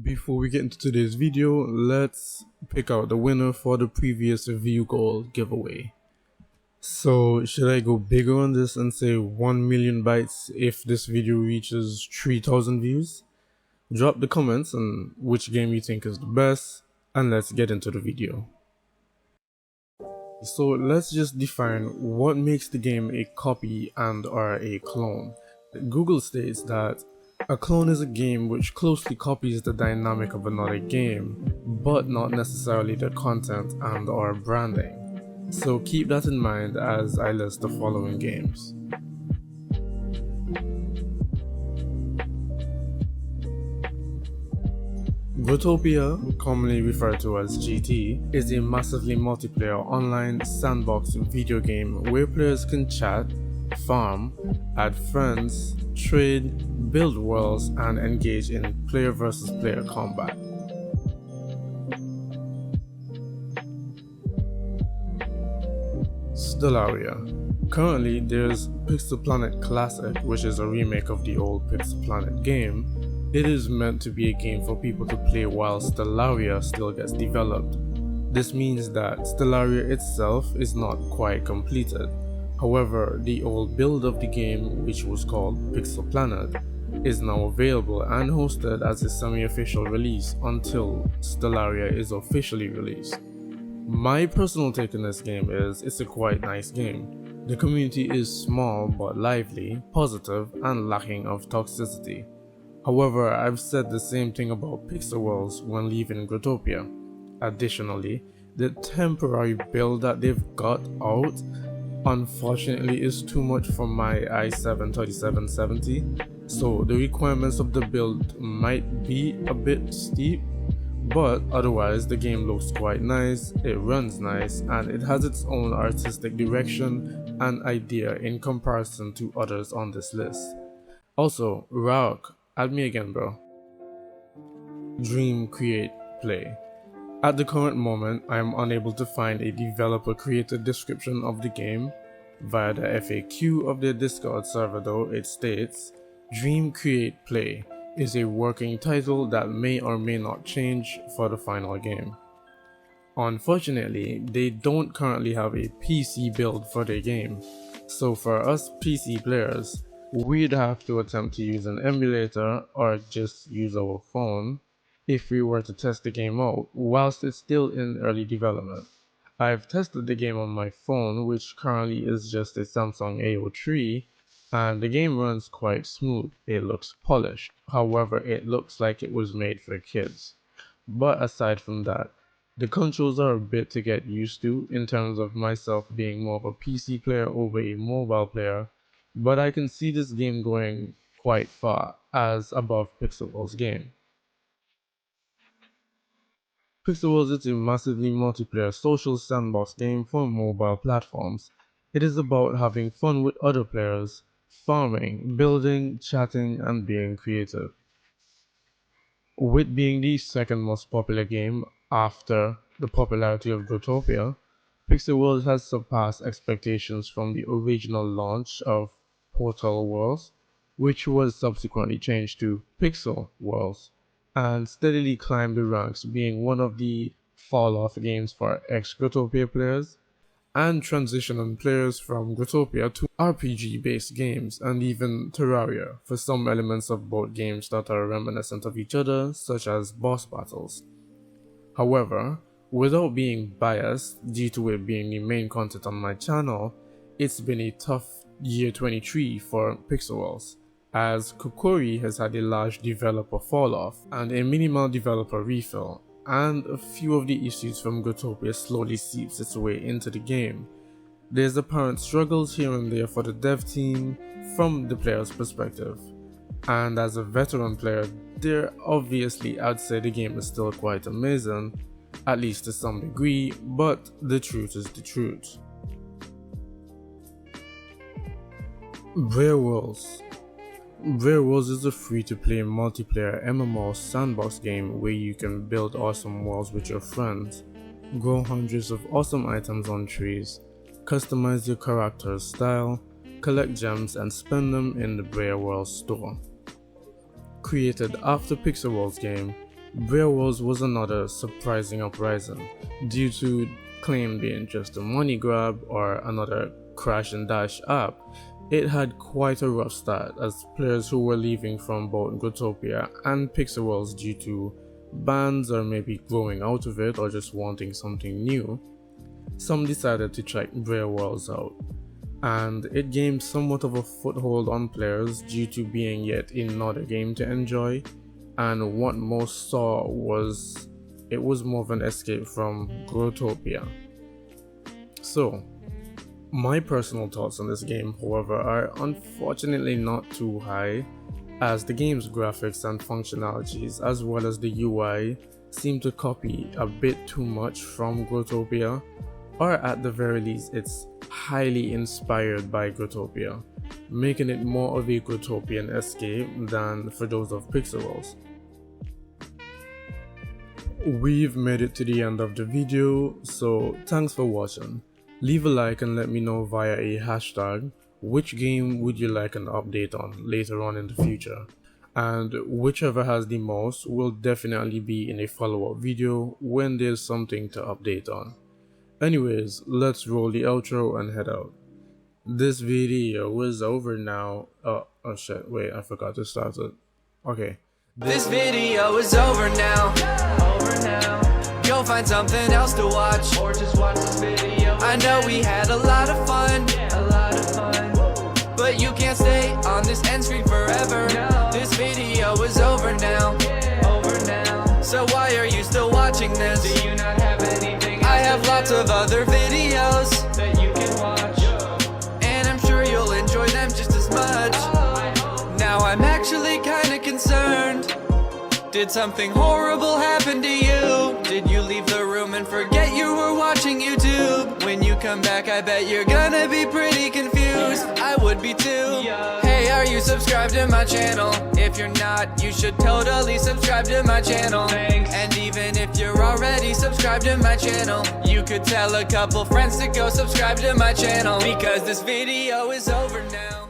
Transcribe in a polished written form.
Before we get into today's video, let's pick out the winner for the previous view goal giveaway. So should I go bigger on this and say 1 million bytes if this video reaches 3,000 views? Drop the comments on which game you think is the best, and let's get into the video. So let's just define what makes the game a copy and or a clone. Google states that a clone is a game which closely copies the dynamic of another game, but not necessarily the content and or branding. So keep that in mind as I list the following games. Growtopia, commonly referred to as GT, is a massively multiplayer online sandbox video game where players can chat, farm, add friends, trade, build worlds, and engage in player versus player combat. Stellaria. Currently, there's Pixel Planet Classic, which is a remake of the old Pixel Planet game. It is meant to be a game for people to play while Stellaria still gets developed. This means that Stellaria itself is not quite completed. However, the old build of the game, which was called Pixel Planet, is now available and hosted as a semi-official release until Stellaria is officially released. My personal take on this game is it's a quite nice game. The community is small but lively, positive, and lacking of toxicity. However, I've said the same thing about Pixel Worlds when leaving Growtopia. Additionally, the temporary build that they've got out unfortunately is too much for my i7-3770, so the requirements of the build might be a bit steep, but otherwise the game looks quite nice, it runs nice, and it has its own artistic direction and idea in comparison to others on this list. Also, raok, add me again bro. DreamCreatePlay. At the current moment, I am unable to find a developer-created description of the game. Via the FAQ of their Discord server though, it states, DreamCreatePlay is a working title that may or may not change for the final game. Unfortunately, they don't currently have a PC build for their game, so for us PC players, we'd have to attempt to use an emulator or just use our phone if we were to test the game out whilst it's still in early development. I've tested the game on my phone, which currently is just a Samsung A03, and the game runs quite smooth. It looks polished, however it looks like it was made for kids. But aside from that, the controls are a bit to get used to in terms of myself being more of a PC player over a mobile player, but I can see this game going quite far as above Pixel Worlds' game. Pixel Worlds is a massively multiplayer social sandbox game for mobile platforms. It is about having fun with other players, farming, building, chatting, and being creative. With being the second most popular game after the popularity of Growtopia, Pixel Worlds has surpassed expectations from the original launch of Portal Worlds, which was subsequently changed to Pixel Worlds, and steadily climbed the ranks, being one of the fall-off games for ex-Growtopia players, and transitioning players from Growtopia to RPG-based games, and even Terraria for some elements of both games that are reminiscent of each other, such as boss battles. However, without being biased due to it being the main content on my channel, it's been a tough year 23 for Pixel Worlds, as Kukouri has had a large developer fall-off and a minimal developer refill, and a few of the issues from Growtopia slowly seeps its way into the game. There's apparent struggles here and there for the dev team from the player's perspective, and as a veteran player, there obviously I'd say the game is still quite amazing, at least to some degree, but the truth is the truth. Breaworlds. Breaworlds is a free-to-play multiplayer MMO sandbox game where you can build awesome worlds with your friends, grow hundreds of awesome items on trees, customize your character's style, collect gems and spend them in the Breaworlds store. Created after Pixel Worlds game, Breaworlds was another surprising uprising due to claim being just a money grab or another crash and dash app. It had quite a rough start as players who were leaving from both Growtopia and Pixelworlds due to bans or maybe growing out of it or just wanting something new, some decided to check Breaworlds out, and it gained somewhat of a foothold on players due to being yet another game to enjoy, and what most saw was it was more of an escape from Growtopia. So, my personal thoughts on this game, however, are unfortunately not too high, as the game's graphics and functionalities as well as the UI seem to copy a bit too much from Growtopia, or at the very least it's highly inspired by Growtopia, making it more of a Growtopian escape than for those of Pixelworlds. We've made it to the end of the video, so thanks for watching. Leave a like and let me know via a hashtag which game would you like an update on later on in the future, and whichever has the most will definitely be in a follow-up video when there's something to update on. Anyways, let's roll the outro and head out. This video is over now. Oh shit, wait, I forgot to start it. Okay. This video is over now. Go find something else to watch, or just watch this video. I know we had a lot of fun, but you can't stay on this end screen forever. This video is over now. So why are you still watching this? Do you not have anything? I have lots of other videos that you can watch, and I'm sure you'll enjoy them just as much. Now I'm actually kinda concerned. Did something horrible happen to you? Did you leave the room and forget you were watching YouTube? When you come back, I bet you're gonna be pretty confused. I would be too. Hey, are you subscribed to my channel? If you're not, you should totally subscribe to my channel. And even if you're already subscribed to my channel, you could tell a couple friends to go subscribe to my channel, because this video is over now.